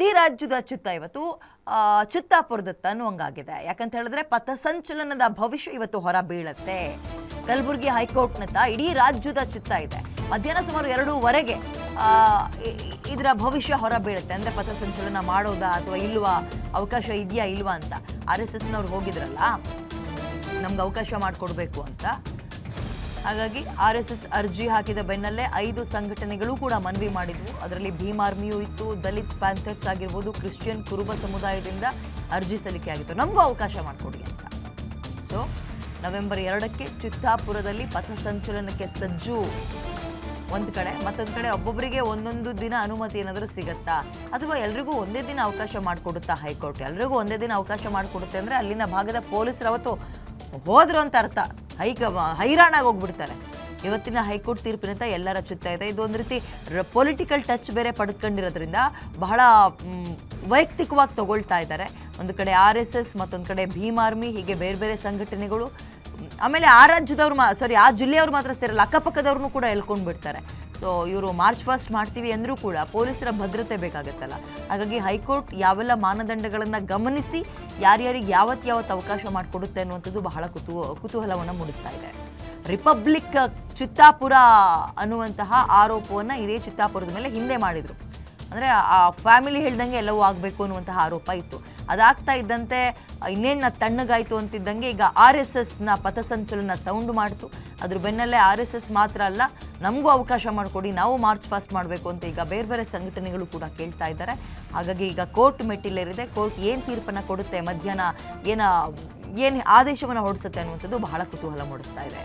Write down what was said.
ಇಡೀ ರಾಜ್ಯದ ಚಿತ್ತ ಇವತ್ತು ಚಿತ್ತಾಪುರದತ್ತ ಅನ್ನುವಂಗಾಗಿದೆ. ಯಾಕಂತ ಹೇಳಿದ್ರೆ ಪಥಸಂಚಲನದ ಭವಿಷ್ಯ ಇವತ್ತು ಹೊರ ಬೀಳುತ್ತೆ. ಕಲಬುರಗಿ ಹೈಕೋರ್ಟ್ನತ್ತ ಇಡೀ ರಾಜ್ಯದ ಚಿತ್ತ ಇದೆ. ಮಧ್ಯಾಹ್ನ ಸುಮಾರು 2:15ಗೆ ಇದರ ಭವಿಷ್ಯ ಹೊರ ಬೀಳುತ್ತೆ. ಅಂದರೆ ಪಥಸಂಚಲನ ಮಾಡೋದಾ ಅಥವಾ ಇಲ್ವಾ, ಅವಕಾಶ ಇದೆಯಾ ಇಲ್ವಾ ಅಂತ. RSSನವ್ರು ಹೋಗಿದ್ರಲ್ಲ ನಮ್ಗೆ ಅವಕಾಶ ಮಾಡಿಕೊಡ್ಬೇಕು ಅಂತ. ಹಾಗಾಗಿ RSS ಅರ್ಜಿ ಹಾಕಿದ ಬೆನ್ನಲ್ಲೇ 5 ಸಂಘಟನೆಗಳು ಕೂಡ ಮನವಿ ಮಾಡಿದ್ವು. ಅದರಲ್ಲಿ ಭೀಮ್ ಆರ್ಮಿಯೂ ಇತ್ತು, ದಲಿತ್ ಪ್ಯಾಂಥರ್ಸ್ ಆಗಿರ್ಬೋದು, ಕ್ರಿಶ್ಚಿಯನ್ ಕುರುಬ ಸಮುದಾಯದಿಂದ ಅರ್ಜಿ ಸಲ್ಲಿಕೆ ಆಗಿತ್ತು, ನಮಗೂ ಅವಕಾಶ ಮಾಡಿಕೊಡಿ ಅಂತ. ಸೊ ನವೆಂಬರ್ 2ಕ್ಕೆ ಚಿತ್ತಾಪುರದಲ್ಲಿ ಪಥಸಂಚಲನಕ್ಕೆ ಸಜ್ಜು ಒಂದು ಕಡೆ, ಮತ್ತೊಂದು ಕಡೆ ಒಬ್ಬೊಬ್ಬರಿಗೆ ಒಂದೊಂದು ದಿನ ಅನುಮತಿ ಏನಾದರೂ ಸಿಗುತ್ತಾ ಅಥವಾ ಎಲ್ರಿಗೂ ಒಂದೇ ದಿನ ಅವಕಾಶ ಮಾಡಿಕೊಡುತ್ತಾ ಹೈಕೋರ್ಟ್? ಎಲ್ರಿಗೂ ಒಂದೇ ದಿನ ಅವಕಾಶ ಮಾಡಿಕೊಡುತ್ತೆ ಅಂದರೆ ಅಲ್ಲಿನ ಭಾಗದ ಪೊಲೀಸರು ಅವತ್ತು ಹೋದ್ರು ಅಂತ ಅರ್ಥ. ಹೈರಾಣಾಗಿ ಹೋಗ್ಬಿಡ್ತಾರೆ. ಇವತ್ತಿನ ಹೈಕೋರ್ಟ್ ತೀರ್ಪಿನಂತ ಎಲ್ಲರ ಚಿತ್ತ ಇದೆ. ಇದೊಂದು ರೀತಿ ಪೊಲಿಟಿಕಲ್ ಟಚ್ ಬೇರೆ ಪಡ್ಕೊಂಡಿರೋದ್ರಿಂದ ಬಹಳ ವೈಯಕ್ತಿಕವಾಗಿ ತಗೊಳ್ತಾ ಇದ್ದಾರೆ. ಒಂದು ಕಡೆ RSS, ಮತ್ತೊಂದು ಕಡೆ ಭೀಮ್ ಆರ್ಮಿ, ಹೀಗೆ ಬೇರೆ ಬೇರೆ ಸಂಘಟನೆಗಳು. ಆಮೇಲೆ ಆ ರಾಜ್ಯದವ್ರು ಆ ಜಿಲ್ಲೆಯವ್ರು ಮಾತ್ರ ಸೇರಲ್ಲ, ಅಕ್ಕಪಕ್ಕದವ್ರನ್ನೂ ಕೂಡ ಎಳ್ಕೊಂಡು ಬಿಡ್ತಾರೆ. ಸೊ ಇವರು ಮಾರ್ಚ್ 1 ಮಾಡ್ತೀವಿ ಅಂದರೂ ಕೂಡ ಪೊಲೀಸರ ಭದ್ರತೆ ಬೇಕಾಗತ್ತಲ್ಲ. ಹಾಗಾಗಿ ಹೈಕೋರ್ಟ್ ಯಾವೆಲ್ಲ ಮಾನದಂಡಗಳನ್ನು ಗಮನಿಸಿ ಯಾರ್ಯಾರಿಗೆ ಯಾವತ್ತು ಅವಕಾಶ ಮಾಡಿಕೊಡುತ್ತೆ ಅನ್ನುವಂಥದ್ದು ಬಹಳ ಕುತೂಹಲವನ್ನು ಮೂಡಿಸ್ತಾ ಇದೆ. ರಿಪಬ್ಲಿಕ್ ಚಿತ್ತಾಪುರ ಅನ್ನುವಂತಹ ಆರೋಪವನ್ನು ಇದೇ ಚಿತ್ತಾಪುರದ ಮೇಲೆ ಹಿಂದೆ ಮಾಡಿದರು. ಅಂದರೆ ಆ ಫ್ಯಾಮಿಲಿ ಹೇಳ್ದಂಗೆ ಎಲ್ಲವೂ ಆಗಬೇಕು ಅನ್ನುವಂತಹ ಆರೋಪ ಇತ್ತು. ಅದಾಗ್ತಾ ಇದ್ದಂತೆ ಇನ್ನೇನು ತಣ್ಣಗಾಯಿತು ಅಂತಿದ್ದಂಗೆ ಈಗ RSSನ ಪಥಸಂಚಲನ ಸೌಂಡ್ ಮಾಡ್ತು. ಅದ್ರ ಬೆನ್ನಲ್ಲೇ RSS ಮಾತ್ರ ಅಲ್ಲ, ನಮಗೂ ಅವಕಾಶ ಮಾಡಿಕೊಡಿ, ನಾವು ಮಾರ್ಚ್ 1 ಮಾಡಬೇಕು ಅಂತ ಈಗ ಬೇರೆ ಬೇರೆ ಸಂಘಟನೆಗಳು ಕೂಡ ಕೇಳ್ತಾ ಇದ್ದಾರೆ. ಹಾಗಾಗಿ ಈಗ ಕೋರ್ಟ್ ಮೆಟ್ಟಿಲೇರಿದೆ. ಕೋರ್ಟ್ ಏನು ತೀರ್ಪನ್ನು ಕೊಡುತ್ತೆ, ಮಧ್ಯಾಹ್ನ ಏನು ಆದೇಶವನ್ನು ಹೊರಡಿಸುತ್ತೆ ಅನ್ನುವಂಥದ್ದು ಬಹಳ ಕುತೂಹಲ ಮೂಡಿಸ್ತಾ ಇದೆ.